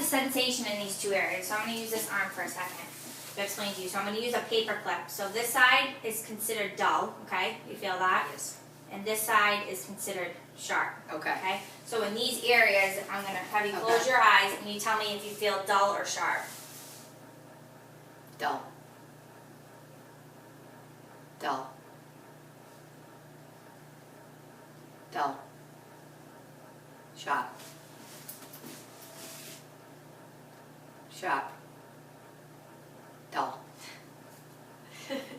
sensation in these two areas. So I'm going to use this arm for a second to explain to you. So I'm going to use a paper clip. So this side is considered dull, okay? You feel that? Yes. And this side is considered sharp. Okay. Okay? So in these areas, I'm going to have you close your eyes and you tell me if you feel dull or sharp. Dull. Dull. Dull. Sharp. Sharp. Dull.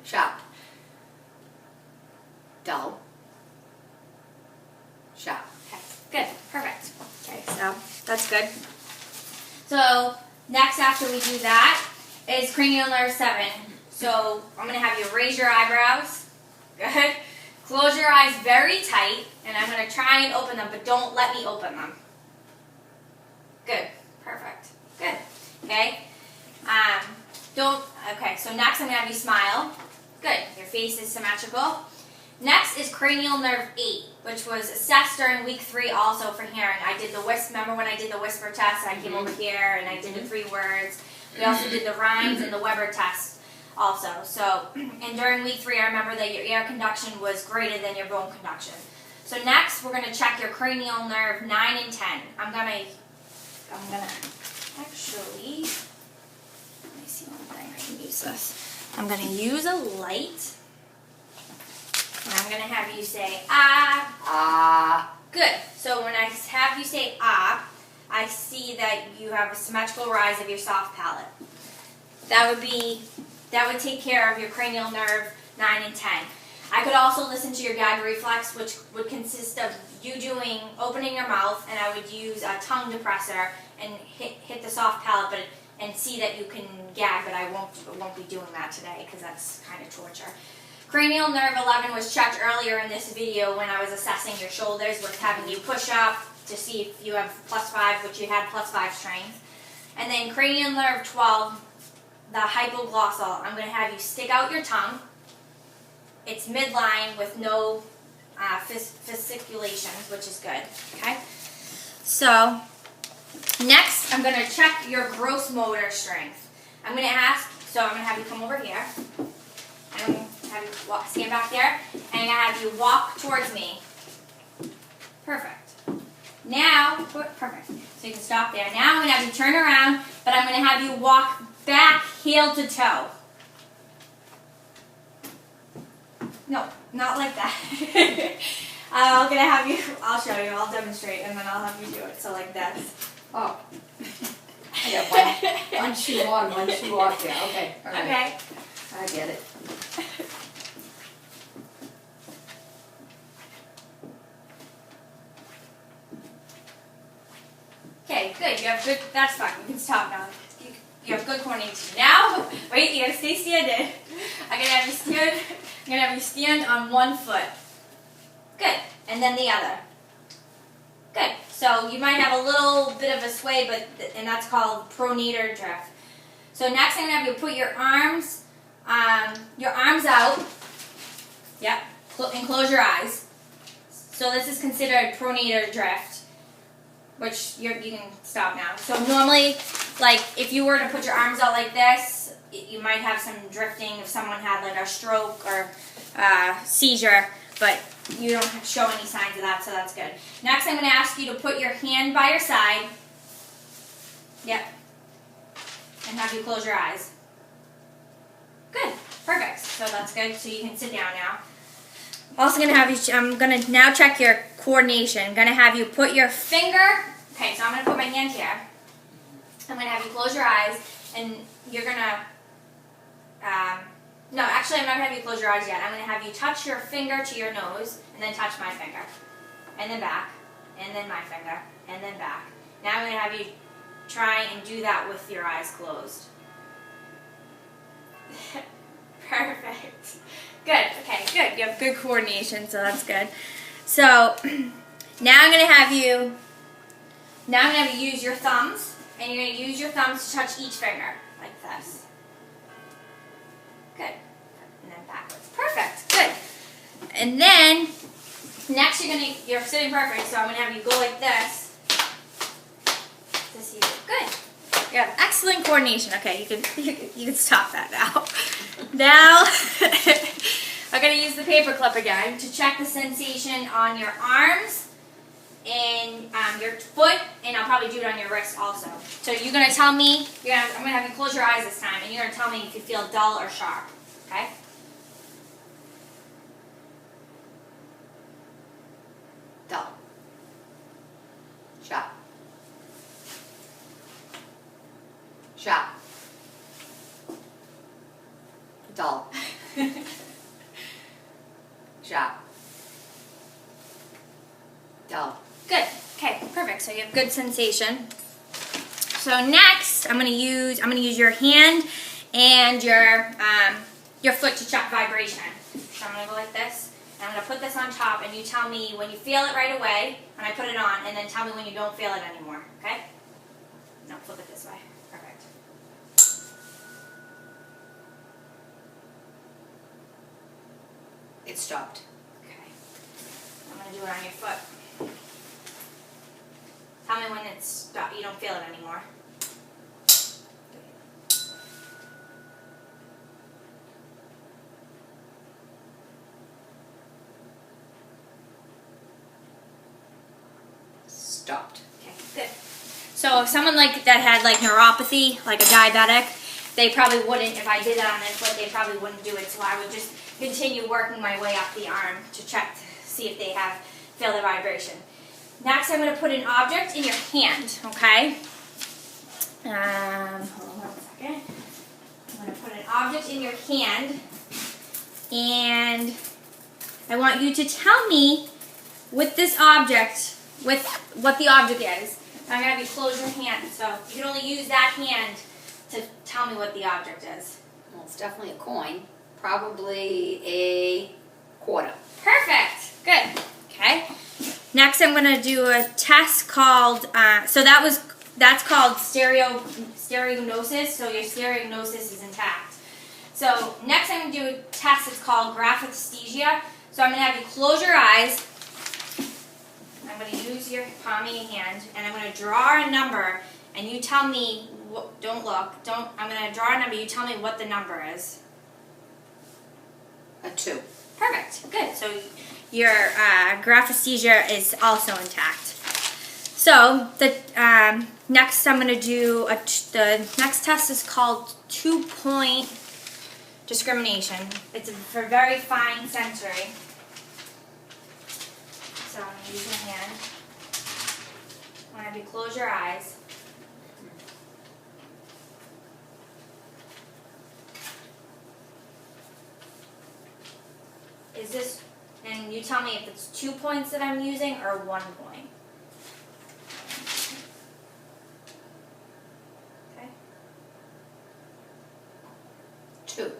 Sharp. Dull. Sharp. Okay, good, perfect. Okay, so that's good. So next after we do that is cranial nerve 7. So I'm going to have you raise your eyebrows. Good. Close your eyes very tight, and I'm going to try and open them, but don't let me open them. Good, perfect, good. Okay. Okay, so next I'm going to have you smile. Good, your face is symmetrical. Next is cranial nerve 8, which was assessed during week 3 also for hearing. I did the remember when I did the whisper test, I came over here and I did the 3 words. We also did the rhymes and the Weber test also. So, and during week 3, I remember that your air conduction was greater than your bone conduction. So next, we're going to check your cranial nerve 9 and 10. I'm gonna actually, let me see one thing, I can use this. I'm going to use a light. And I'm going to have you say, ah. Ah. Good. So when I have you say, ah, I see that you have a symmetrical rise of your soft palate. That would take care of your cranial nerve 9 and 10. I could also listen to your gag reflex, which would consist of you opening your mouth, and I would use a tongue depressor and hit the soft palate, and see that you can gag, but I won't be doing that today because that's kind of torture. Cranial nerve 11 was checked earlier in this video when I was assessing your shoulders with having you push up to see if you have +5, which you had +5 strength. And then cranial nerve 12, the hypoglossal, I'm going to have you stick out your tongue. It's midline with no fasciculations, which is good. Okay. So next, I'm going to check your gross motor strength. I'm going to have you come over here. I'm going to have you stand back there, and I'm going to have you walk towards me. Perfect. Now, perfect. So you can stop there. Now I'm going to have you turn around, but I'm going to have you walk back heel to toe. No, not like that. I'm going to have you, I'll show you, I'll demonstrate, and then I'll have you do it. So like this. Oh. Yeah, one shoe on, one shoe off. Yeah, okay. All right. Okay. I get it. Okay, good. You have good, that's fine. You can stop now. You have good coordination. Now, wait, you gotta stay standing. I'm gonna have you stand on one foot. Good. And then the other. Good. So you might have a little bit of a sway, and that's called pronator drift. So next I'm gonna have you put your arms out. Yep. And close your eyes. So this is considered pronator drift, which you can stop now. So normally, like if you were to put your arms out like this, you might have some drifting if someone had like a stroke or seizure, but you don't show any signs of that, so that's good. Next, I'm going to ask you to put your hand by your side. Yep. And have you close your eyes. Good. Perfect. So that's good. So you can sit down now. Also going to have you, I'm going to now check your coordination. I'm going to have you put your finger, okay, so I'm going to put my hand here. I'm going to have you close your eyes, and you're going to, no, actually I'm not going to have you close your eyes yet. I'm going to have you touch your finger to your nose, and then touch my finger, and then back, and then my finger, and then back. Now I'm going to have you try and do that with your eyes closed. Perfect. Good. Okay, good. You have good coordination, so that's good. So now I'm going to have you use your thumbs, and you're going to use your thumbs to touch each finger, like this. Good. And then backwards. Perfect. Good. And then next you're sitting perfect, so I'm going to have you go like this to see it. Good. You have excellent coordination. Okay, you can stop that now. Now, I'm going to use the paper clip again to check the sensation on your arms and your foot, and I'll probably do it on your wrist also. So you're going to tell me, I'm going to have you close your eyes this time, and you're going to tell me if you feel dull or sharp. Okay? Dull. Sharp. Sharp. Dull. Sharp. Dull. Good. Okay, perfect. So you have good sensation. So next, I'm gonna use your hand and your foot to check vibration. So I'm gonna go like this, and I'm gonna put this on top, and you tell me when you feel it right away, and I put it on, and then tell me when you don't feel it anymore. Okay? No, flip it this way. Perfect. It stopped. Okay. I'm gonna do it on your foot. Tell me when it's stopped. You don't feel it anymore. Stopped. Okay, good. So if someone that had neuropathy, like a diabetic, they probably wouldn't, if I did that on their foot, they probably wouldn't do it. So I would just continue working my way up the arm to check to see if they feel the vibration. Next, I'm going to put an object in your hand, okay? Hold on 1 second. I'm going to put an object in your hand, and I want you to tell me with this object, with what the object is. I'm going to have you close your hand, so you can only use that hand to tell me what the object is. Well, it's definitely a coin. Probably a quarter. Perfect. Good. Okay. Next, I'm going to do a test called, that's called stereognosis, so your stereognosis is intact. So next I'm going to do a test that's called graphesthesia. So I'm going to have you close your eyes. I'm going to use your palm of your hand, and I'm going to draw a number, and you tell me, don't look, I'm going to draw a number, you tell me what the number is. A 2. Perfect. Good. So your graphesthesia is also intact. So the next I'm going to do the next test is called 2-point discrimination. It's for very fine sensory. So I'm going to use my hand. I'm going to have you close your eyes. Is this, and you tell me if it's 2 points that I'm using or 1 point. Okay. 2.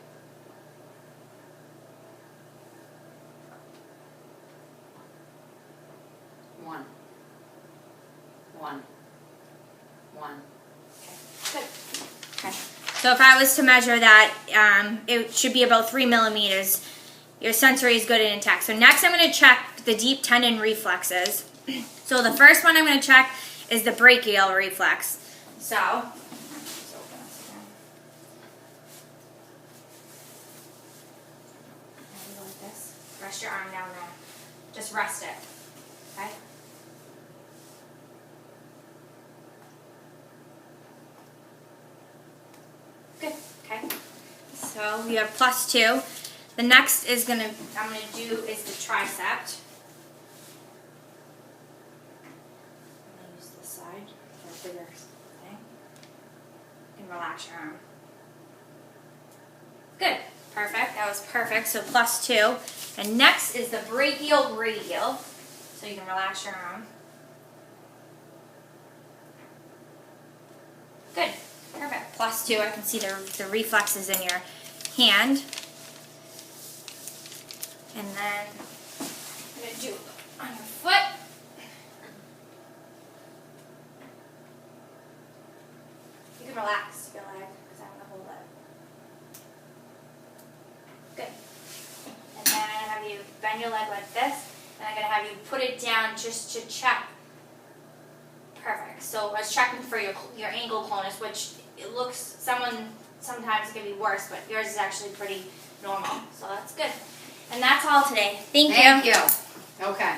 1. 1. 1. Okay. Good. Okay. So if I was to measure that, it should be about 3 millimeters. Your sensory is good and intact. So next I'm going to check the deep tendon reflexes. So the first one I'm going to check is the brachial reflex. So, just open this again. And you go like this. Rest your arm down there. Just rest it. Okay? Good. Okay. So you have +2. The next I'm going to do is the tricep. I'm going to use this side for a bigger thing. And relax your arm. Good. Perfect. That was perfect. So +2. And next is the brachial radial. So you can relax your arm. Good. Perfect. +2. I can see the reflexes in your hand. And then I'm going to do on your foot. You can relax your leg because I'm going to hold it. Good. And then I'm going to have you bend your leg like this. And I'm going to have you put it down just to check. Perfect. So I was checking for your ankle clonus, which it looks, sometimes it can be worse, but yours is actually pretty normal. So that's good. And that's all today. Thank you. Thank you. Okay.